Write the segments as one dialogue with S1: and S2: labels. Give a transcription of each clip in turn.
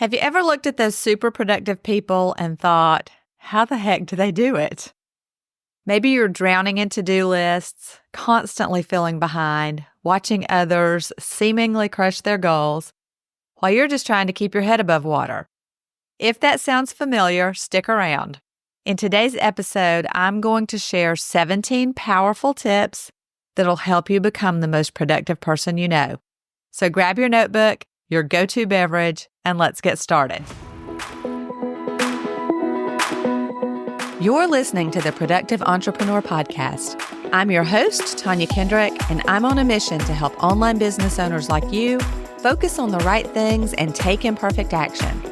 S1: Have you ever looked at those super productive people and thought, how the heck do they do it? Maybe you're drowning in to-do lists, constantly feeling behind, watching others seemingly crush their goals, while you're just trying to keep your head above water. If that sounds familiar, stick around. In today's episode, I'm going to share 17 powerful tips that'll help you become the most productive person you know. So grab your notebook, your go-to beverage, and let's get started. You're listening to the Productive Entrepreneur Podcast. I'm your host, Tonia Kendrick, and I'm on a mission to help online business owners like you focus on the right things and take imperfect action.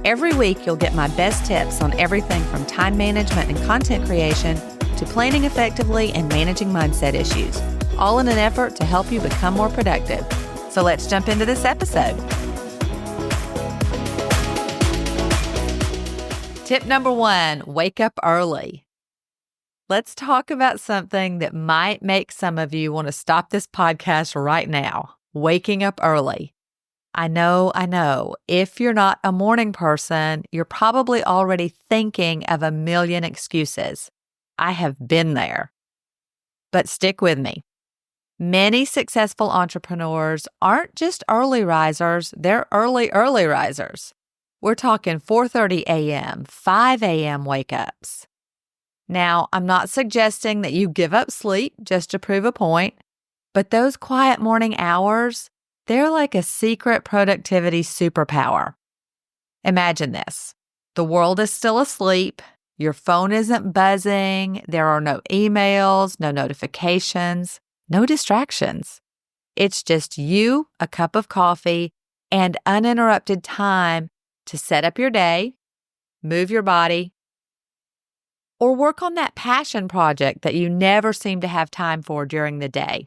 S1: Every week, you'll get my best tips on everything from time management and content creation to planning effectively and managing mindset issues, all in an effort to help you become more productive. So let's jump into this episode. Tip number 1, wake up early. Let's talk about something that might make some of you want to stop this podcast right now, waking up early. I know. If you're not a morning person, you're probably already thinking of a million excuses. I have been there. But stick with me. Many successful entrepreneurs aren't just early risers, they're early risers. We're talking 4:30 a.m., 5 a.m. wake-ups. Now, I'm not suggesting that you give up sleep just to prove a point, but those quiet morning hours, they're like a secret productivity superpower. Imagine this. The world is still asleep. Your phone isn't buzzing. There are no emails, no notifications, no distractions. It's just you, a cup of coffee, and uninterrupted time to set up your day, move your body, or work on that passion project that you never seem to have time for during the day.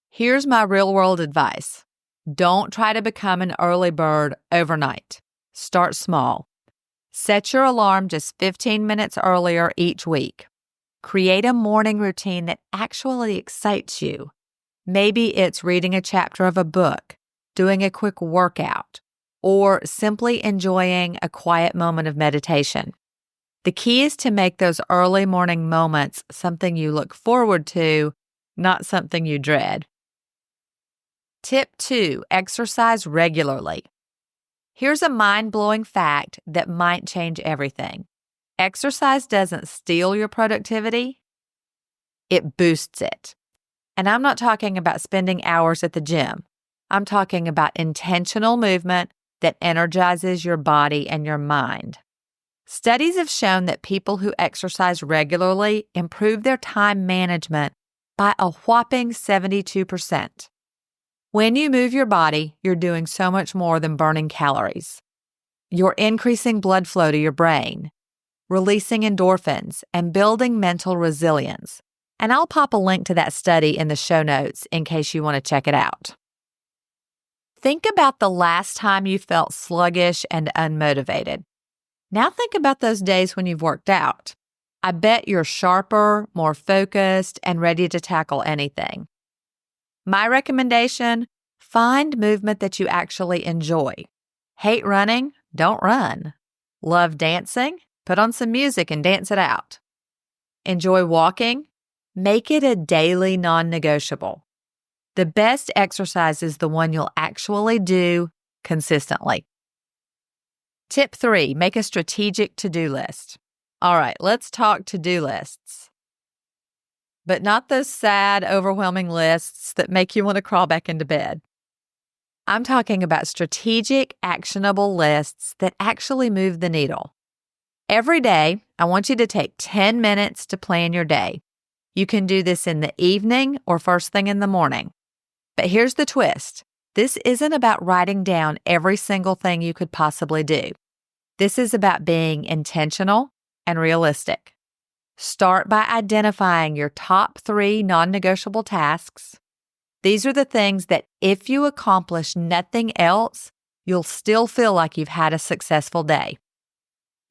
S1: Here's my real-world advice. Don't try to become an early bird overnight. Start small. Set your alarm just 15 minutes earlier each week. Create a morning routine that actually excites you. Maybe it's reading a chapter of a book, doing a quick workout, or simply enjoying a quiet moment of meditation. The key is to make those early morning moments something you look forward to, not something you dread. Tip 2, exercise regularly. Here's a mind-blowing fact that might change everything. Exercise doesn't steal your productivity, it boosts it. And I'm not talking about spending hours at the gym. I'm talking about intentional movement that energizes your body and your mind. Studies have shown that people who exercise regularly improve their time management by a whopping 72%. When you move your body, you're doing so much more than burning calories. You're increasing blood flow to your brain, releasing endorphins, and building mental resilience. And I'll pop a link to that study in the show notes in case you want to check it out. Think about the last time you felt sluggish and unmotivated. Now think about those days when you've worked out. I bet you're sharper, more focused, and ready to tackle anything. My recommendation, find movement that you actually enjoy. Hate running? Don't run. Love dancing? Put on some music and dance it out. Enjoy walking? Make it a daily non-negotiable. The best exercise is the one you'll actually do consistently. Tip 3, make a strategic to-do list. All right, let's talk to-do lists. But not those sad, overwhelming lists that make you want to crawl back into bed. I'm talking about strategic, actionable lists that actually move the needle. Every day, I want you to take 10 minutes to plan your day. You can do this in the evening or first thing in the morning. But here's the twist. This isn't about writing down every single thing you could possibly do. This is about being intentional and realistic. Start by identifying your top 3 non-negotiable tasks. These are the things that if you accomplish nothing else, you'll still feel like you've had a successful day.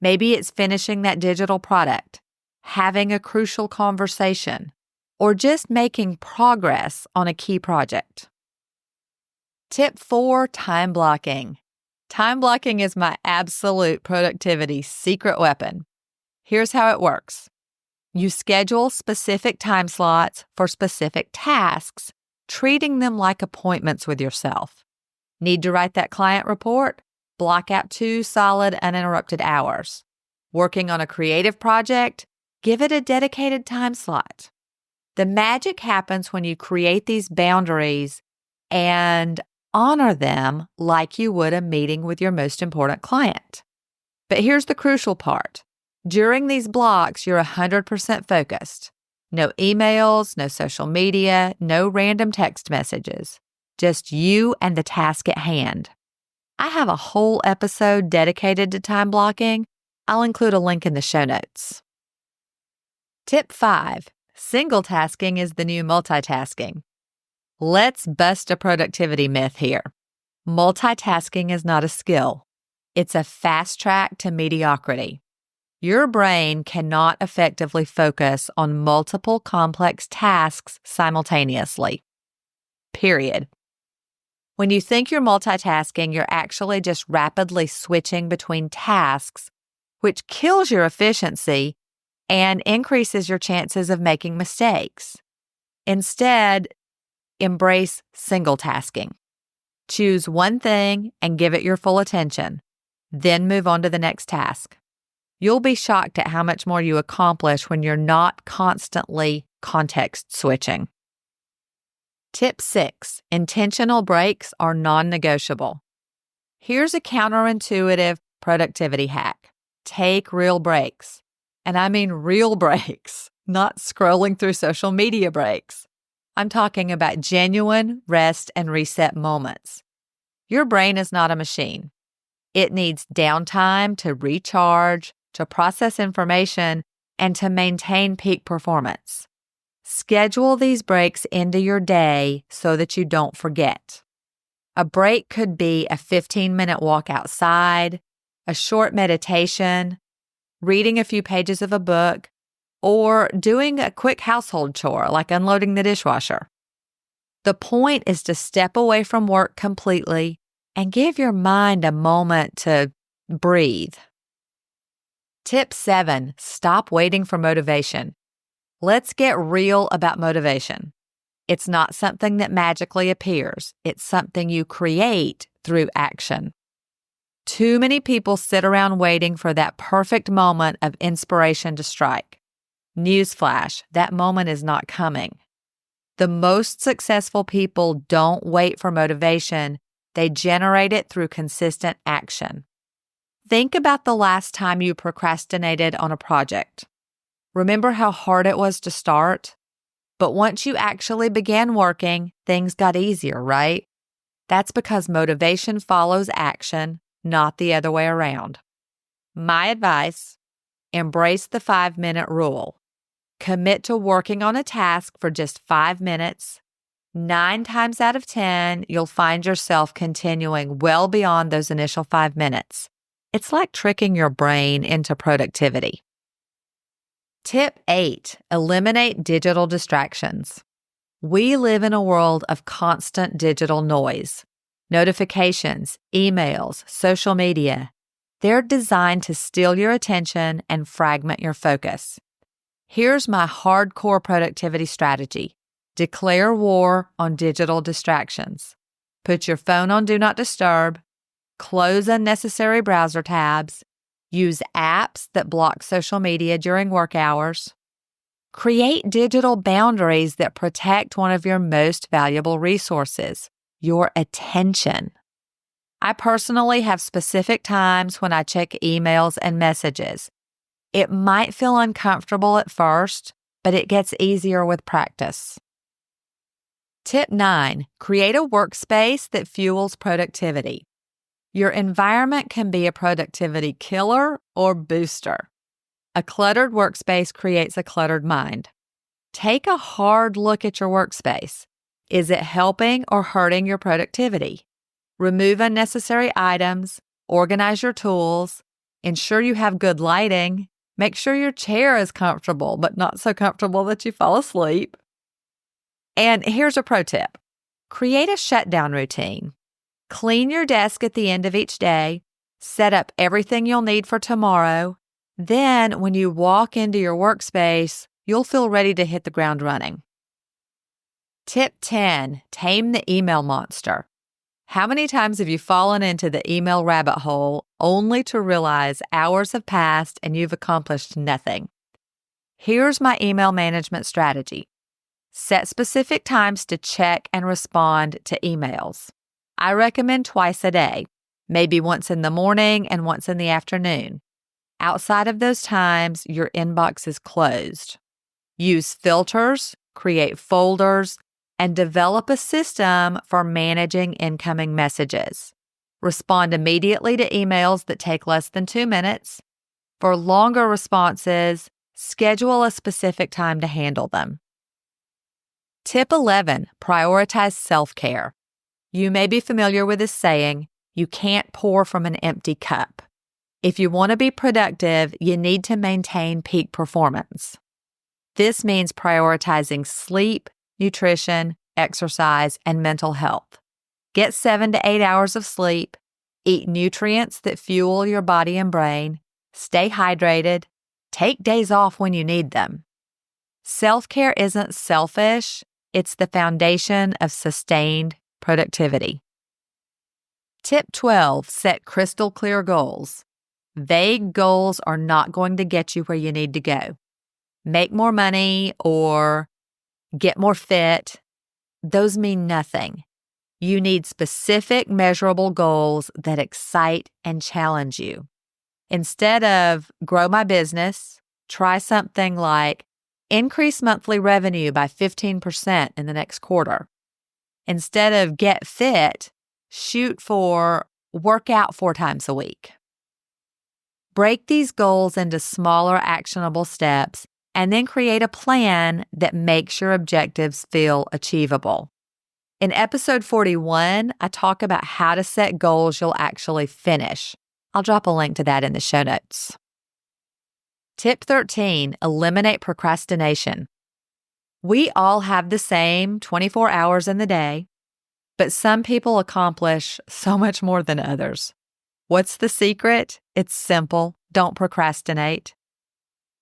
S1: Maybe it's finishing that digital product, having a crucial conversation, or just making progress on a key project. Tip 4, time blocking. Time blocking is my absolute productivity secret weapon. Here's how it works. You schedule specific time slots for specific tasks, treating them like appointments with yourself. Need to write that client report? Block out 2 solid, uninterrupted hours. Working on a creative project? Give it a dedicated time slot. The magic happens when you create these boundaries and honor them like you would a meeting with your most important client. But here's the crucial part. During these blocks, you're 100% focused. No emails, no social media, no random text messages. Just you and the task at hand. I have a whole episode dedicated to time blocking. I'll include a link in the show notes. Tip 5. Single tasking is the new multitasking. Let's bust a productivity myth here. Multitasking is not a skill. It's a fast track to mediocrity. Your brain cannot effectively focus on multiple complex tasks simultaneously. Period. When you think you're multitasking, you're actually just rapidly switching between tasks, which kills your efficiency and increases your chances of making mistakes. Instead, embrace single tasking. Choose one thing and give it your full attention, then move on to the next task. You'll be shocked at how much more you accomplish when you're not constantly context switching. Tip 6. Intentional breaks are non-negotiable. Here's a counterintuitive productivity hack. Take real breaks. And I mean real breaks, not scrolling through social media breaks. I'm talking about genuine rest and reset moments. Your brain is not a machine. It needs downtime to recharge, to process information, and to maintain peak performance. Schedule these breaks into your day so that you don't forget. A break could be a 15-minute walk outside, a short meditation, reading a few pages of a book, or doing a quick household chore like unloading the dishwasher. The point is to step away from work completely and give your mind a moment to breathe. Tip 7. Stop waiting for motivation. Let's get real about motivation. It's not something that magically appears. It's something you create through action. Too many people sit around waiting for that perfect moment of inspiration to strike. Newsflash, that moment is not coming. The most successful people don't wait for motivation. They generate it through consistent action. Think about the last time you procrastinated on a project. Remember how hard it was to start? But once you actually began working, things got easier, right? That's because motivation follows action, not the other way around. My advice: embrace the 5-minute rule. Commit to working on a task for just 5 minutes. 9 times out of 10, you'll find yourself continuing well beyond those initial 5 minutes. It's like tricking your brain into productivity. Tip 8. Eliminate digital distractions. We live in a world of constant digital noise. Notifications, emails, social media. They're designed to steal your attention and fragment your focus. Here's my hardcore productivity strategy. Declare war on digital distractions. Put your phone on Do Not Disturb. Close unnecessary browser tabs. Use apps that block social media during work hours. Create digital boundaries that protect one of your most valuable resources, your attention. I personally have specific times when I check emails and messages. It might feel uncomfortable at first, but it gets easier with practice. Tip 9. Create a workspace that fuels productivity. Your environment can be a productivity killer or booster. A cluttered workspace creates a cluttered mind. Take a hard look at your workspace. Is it helping or hurting your productivity? Remove unnecessary items, organize your tools, ensure you have good lighting, make sure your chair is comfortable but not so comfortable that you fall asleep. And here's a pro tip. Create a shutdown routine. Clean your desk at the end of each day. Set up everything you'll need for tomorrow. Then, when you walk into your workspace, you'll feel ready to hit the ground running. Tip 10, tame the email monster. How many times have you fallen into the email rabbit hole only to realize hours have passed and you've accomplished nothing? Here's my email management strategy. Set specific times to check and respond to emails. I recommend twice a day, maybe once in the morning and once in the afternoon. Outside of those times, your inbox is closed. Use filters, create folders, and develop a system for managing incoming messages. Respond immediately to emails that take less than 2 minutes. For longer responses, schedule a specific time to handle them. Tip 11, prioritize self-care. You may be familiar with this saying, you can't pour from an empty cup. If you want to be productive, you need to maintain peak performance. This means prioritizing sleep, nutrition, exercise, and mental health. Get 7 to 8 hours of sleep, eat nutrients that fuel your body and brain, stay hydrated, take days off when you need them. Self-care isn't selfish, it's the foundation of sustained productivity. Tip 12, set crystal clear goals. Vague goals are not going to get you where you need to go. Make more money or get more fit. Those mean nothing. You need specific, measurable goals that excite and challenge you. Instead of grow my business, try something like increase monthly revenue by 15% in the next quarter. Instead of get fit, shoot for work out 4 times a week. Break these goals into smaller, actionable steps and then create a plan that makes your objectives feel achievable. In episode 41, I talk about how to set goals you'll actually finish. I'll drop a link to that in the show notes. Tip 13, eliminate procrastination. We all have the same 24 hours in the day, but some people accomplish so much more than others. What's the secret? It's simple. Don't procrastinate.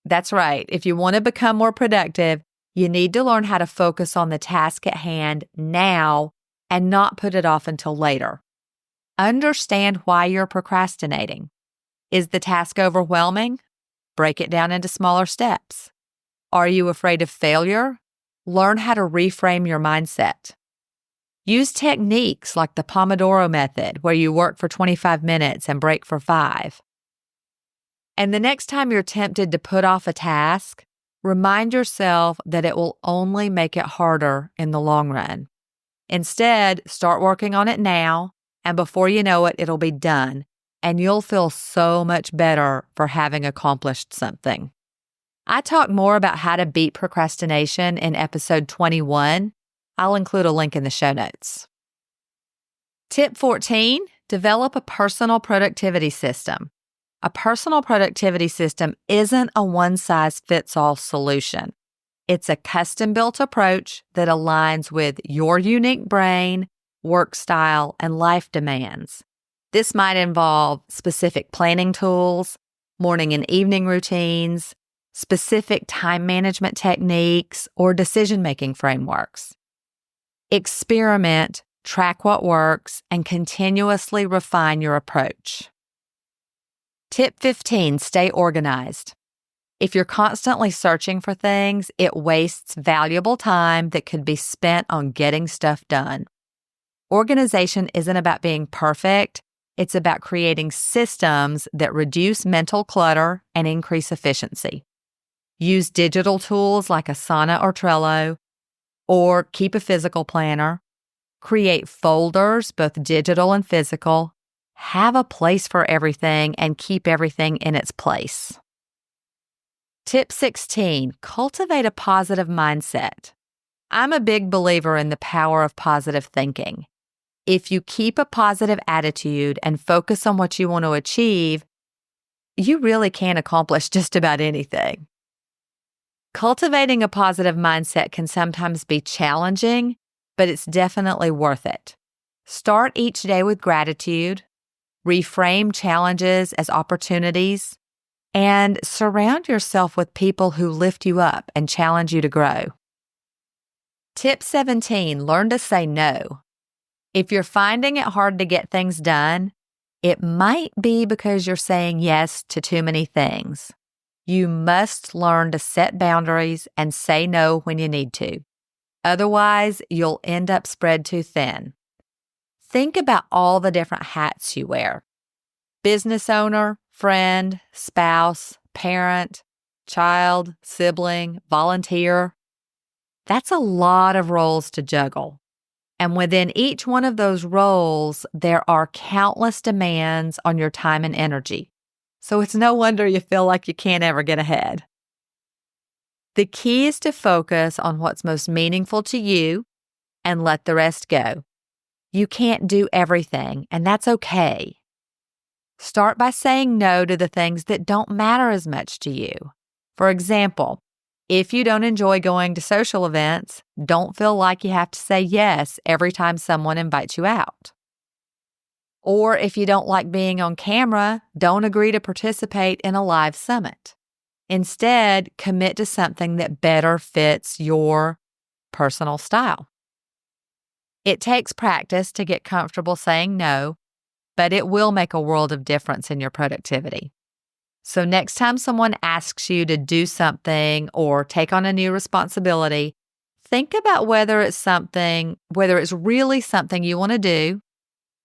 S1: That's right. If you want to become more productive, you need to learn how to focus on the task at hand now and not put it off until later. Understand why you're procrastinating. Is the task overwhelming? Break it down into smaller steps. Are you afraid of failure? Learn how to reframe your mindset. Use techniques like the Pomodoro method, where you work for 25 minutes and break for 5. And the next time you're tempted to put off a task, remind yourself that it will only make it harder in the long run. Instead, start working on it now, and before you know it, it'll be done, and you'll feel so much better for having accomplished something. I talk more about how to beat procrastination in episode 21. I'll include a link in the show notes. Tip 14, develop a personal productivity system. A personal productivity system isn't a one-size-fits-all solution. It's a custom-built approach that aligns with your unique brain, work style, and life demands. This might involve specific planning tools, morning and evening routines, specific time management techniques, or decision-making frameworks. Experiment, track what works, and continuously refine your approach. Tip 15, stay organized. If you're constantly searching for things, it wastes valuable time that could be spent on getting stuff done. Organization isn't about being perfect. It's about creating systems that reduce mental clutter and increase efficiency. Use digital tools like Asana or Trello, or keep a physical planner. Create folders, both digital and physical. Have a place for everything and keep everything in its place. Tip 16, cultivate a positive mindset. I'm a big believer in the power of positive thinking. If you keep a positive attitude and focus on what you want to achieve, you really can accomplish just about anything. Cultivating a positive mindset can sometimes be challenging, but it's definitely worth it. Start each day with gratitude, reframe challenges as opportunities, and surround yourself with people who lift you up and challenge you to grow. Tip 17, learn to say no. If you're finding it hard to get things done, it might be because you're saying yes to too many things. You must learn to set boundaries and say no when you need to. Otherwise, you'll end up spread too thin. Think about all the different hats you wear. Business owner, friend, spouse, parent, child, sibling, volunteer. That's a lot of roles to juggle. And within each one of those roles, there are countless demands on your time and energy. So it's no wonder you feel like you can't ever get ahead. The key is to focus on what's most meaningful to you and let the rest go. You can't do everything, and that's okay. Start by saying no to the things that don't matter as much to you. For example, if you don't enjoy going to social events, don't feel like you have to say yes every time someone invites you out. Or if you don't like being on camera, don't agree to participate in a live summit. Instead, commit to something that better fits your personal style. It takes practice to get comfortable saying no, but it will make a world of difference in your productivity. So next time someone asks you to do something or take on a new responsibility, think about whether it's really something you want to do,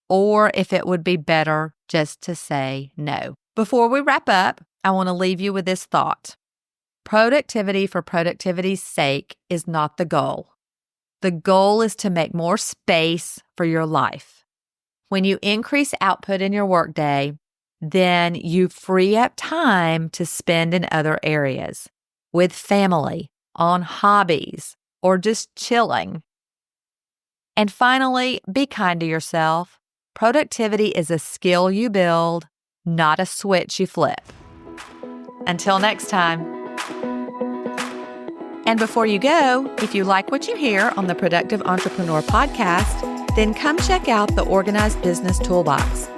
S1: or if it would be better just to say no. Before we wrap up, I want to leave you with this thought. Productivity for productivity's sake is not the goal. The goal is to make more space for your life. When you increase output in your workday, then you free up time to spend in other areas, with family, on hobbies, or just chilling. And finally, be kind to yourself. Productivity is a skill you build, not a switch you flip. Until next time. And before you go, if you like what you hear on the Productive Entrepreneur podcast, then come check out the Organized Business Toolbox.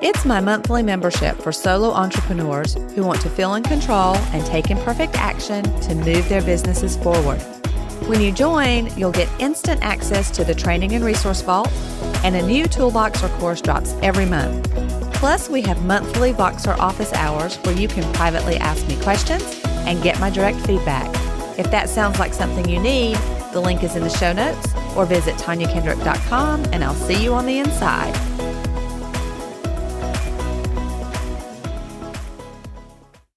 S1: It's my monthly membership for solo entrepreneurs who want to feel in control and take imperfect action to move their businesses forward. When you join, you'll get instant access to the training and resource vault, and a new toolbox or course drops every month. Plus, we have monthly Voxer office hours where you can privately ask me questions and get my direct feedback. If that sounds like something you need, the link is in the show notes, or visit ToniaKendrick.com, and I'll see you on the inside.